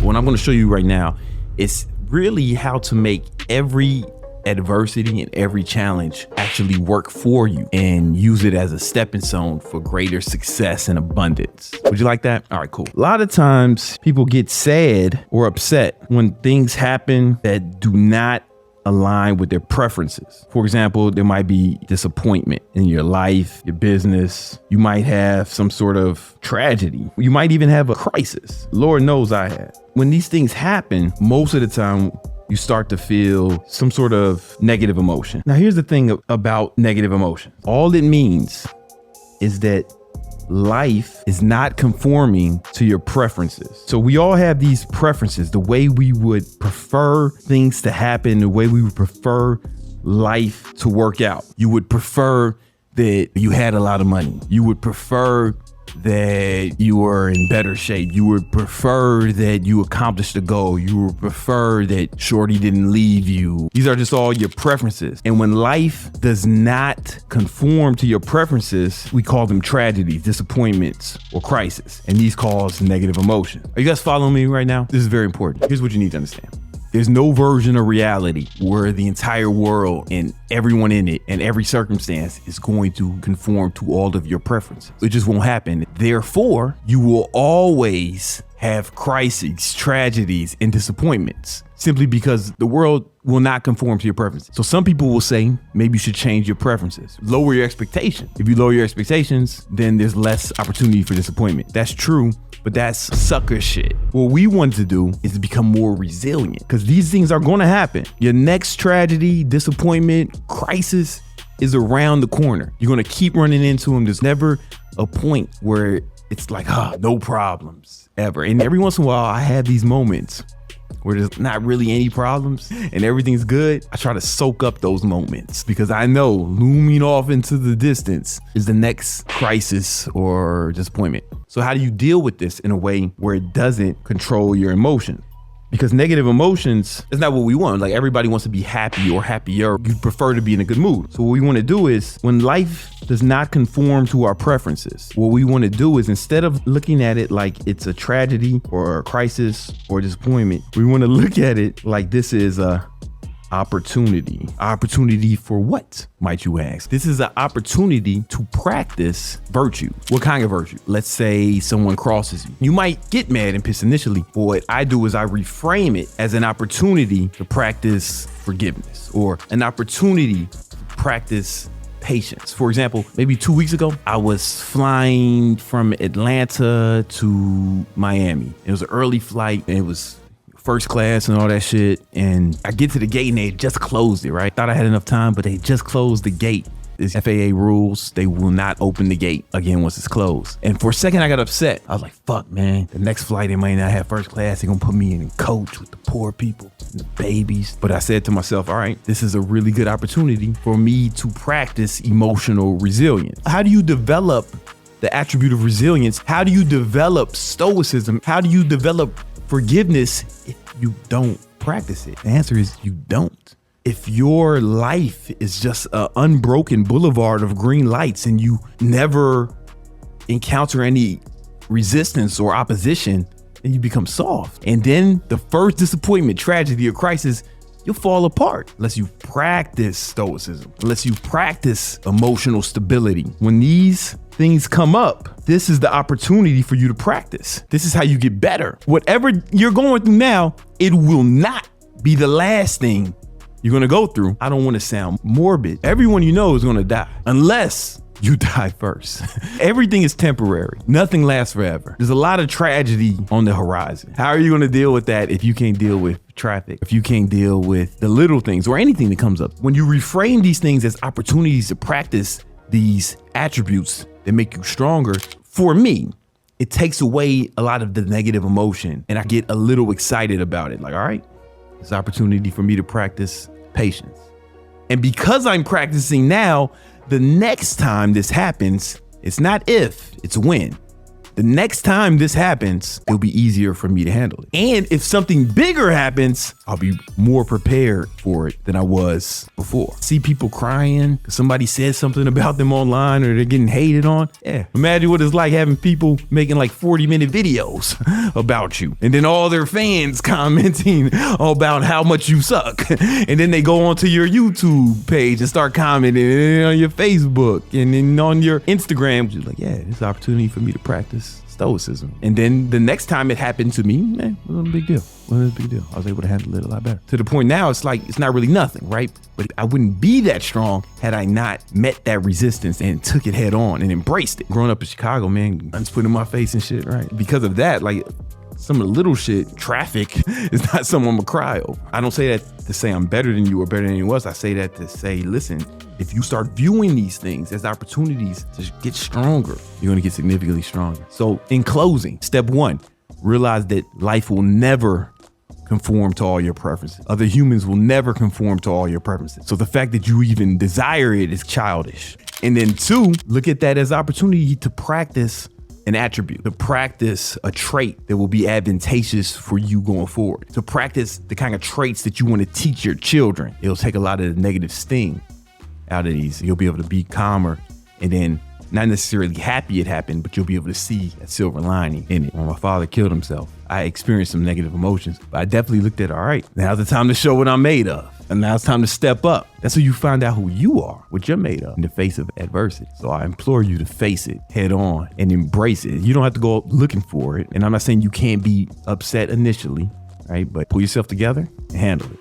What I'm going to show you right now is really how to make every adversity and every challenge actually work for you and use it as a stepping stone for greater success and abundance. Would you like that? All right, cool. A lot of times people get sad or upset when things happen that do not align with their preferences. For example, there might be disappointment in your life, your business. You might have some sort of tragedy. You might even have a crisis. Lord knows I had. When these things happen, most of the time, you start to feel some sort of negative emotion. Now, here's the thing about negative emotion. All it means is that life is not conforming to your preferences. So we all have these preferences, the way we would prefer things to happen, the way we would prefer life to work out. You would prefer that you had a lot of money. You would prefer that you were in better shape. You would prefer that you accomplished a goal. You would prefer that shorty didn't leave you. These are just all your preferences. And when life does not conform to your preferences, we call them tragedies, disappointments, or crisis. And these cause negative emotion. Are you guys following me right now? This is very important. Here's what you need to understand. There's no version of reality where the entire world and everyone in it and every circumstance is going to conform to all of your preferences. It just won't happen. Therefore, you will always have crises, tragedies, and disappointments simply because the world will not conform to your preferences. So some people will say, maybe you should change your preferences, lower your expectations. If you lower your expectations, then there's less opportunity for disappointment. That's true, but that's sucker shit. What we want to do is to become more resilient because these things are going to happen. Your next tragedy, disappointment, crisis is around the corner. You're going to keep running into them. There's never a point where it's like, no problems ever. And every once in a while, I have these moments where there's not really any problems and everything's good. I try to soak up those moments because I know looming off into the distance is the next crisis or disappointment. So how do you deal with this in a way where it doesn't control your emotion? Because negative emotions is not what we want. Like everybody wants to be happy or happier. You prefer to be in a good mood. So what we want to do is when life does not conform to our preferences, what we want to do is instead of looking at it like it's a tragedy or a crisis or disappointment, we want to look at it like this is a opportunity. Opportunity for what, might you ask? This is an opportunity to practice virtue. What kind of virtue? Let's say someone crosses you. You might get mad and pissed initially, but what I do is I reframe it as an opportunity to practice forgiveness or an opportunity to practice patience. For example, maybe 2 weeks ago, I was flying from Atlanta to Miami. It was an early flight and it was first class and all that shit. And I get to the gate and they just closed it, right? Thought I had enough time, but they just closed the gate. It's FAA rules. They will not open the gate again once it's closed. And for a second, I got upset. I was like, fuck, man. The next flight, they might not have first class. They're going to put me in coach with the poor people and the babies. But I said to myself, all right, this is a really good opportunity for me to practice emotional resilience. How do you develop the attribute of resilience? How do you develop stoicism? How do you develop forgiveness if you don't practice it? The answer is you don't. If your life is just an unbroken boulevard of green lights and you never encounter any resistance or opposition, then you become soft. And then the first disappointment, tragedy, or crisis, you'll fall apart unless you practice stoicism, unless you practice emotional stability. When these things come up, this is the opportunity for you to practice. This is how you get better. Whatever you're going through now, it will not be the last thing you're gonna go through. I don't want to sound morbid. Everyone you know is gonna die unless you die first. Everything is temporary. Nothing lasts forever. There's a lot of tragedy on the horizon. How are you gonna deal with that if you can't deal with traffic, if you can't deal with the little things or anything that comes up? When you reframe these things as opportunities to practice these attributes that make you stronger, for me, it takes away a lot of the negative emotion and I get a little excited about it. Like, all right, it's an opportunity for me to practice patience. And because I'm practicing now, the next time this happens, it's not if, it's when. The next time this happens, it'll be easier for me to handle it. And if something bigger happens, I'll be more prepared for it than I was before. See people crying because somebody said something about them online or they're getting hated on. Yeah. Imagine what it's like having people making like 40-minute videos about you. And then all their fans commenting about how much you suck. And then they go onto your YouTube page and start commenting on your Facebook and then on your Instagram. Just like, yeah, it's an opportunity for me to practice stoicism. And then the next time it happened to me, it wasn't a big deal. I was able to handle it a lot better. To the point now, it's like, it's not really nothing, right? But I wouldn't be that strong had I not met that resistance and took it head on and embraced it. Growing up in Chicago, man, I'm just putting in my face and shit, right? Because of that, like, some of the little shit, traffic, is not something I'm gonna cry over. I don't say that to say I'm better than you or better than anyone else. I say that to say, listen, if you start viewing these things as opportunities to get stronger, you're gonna get significantly stronger. So in closing, step 1, realize that life will never conform to all your preferences. Other humans will never conform to all your preferences. So the fact that you even desire it is childish. And then 2, look at that as opportunity to practice an attribute, to practice a trait that will be advantageous for you going forward, to practice the kind of traits that you want to teach your children. It'll take a lot of the negative sting out of these. You'll be able to be calmer and then not necessarily happy it happened, but you'll be able to see a silver lining in it. When my father killed himself, I experienced some negative emotions, but I definitely looked at, all right, now's the time to show what I'm made of. And now it's time to step up. That's how you find out who you are, what you're made of in the face of adversity. So I implore you to face it head on and embrace it. You don't have to go looking for it. And I'm not saying you can't be upset initially, right? But pull yourself together and handle it.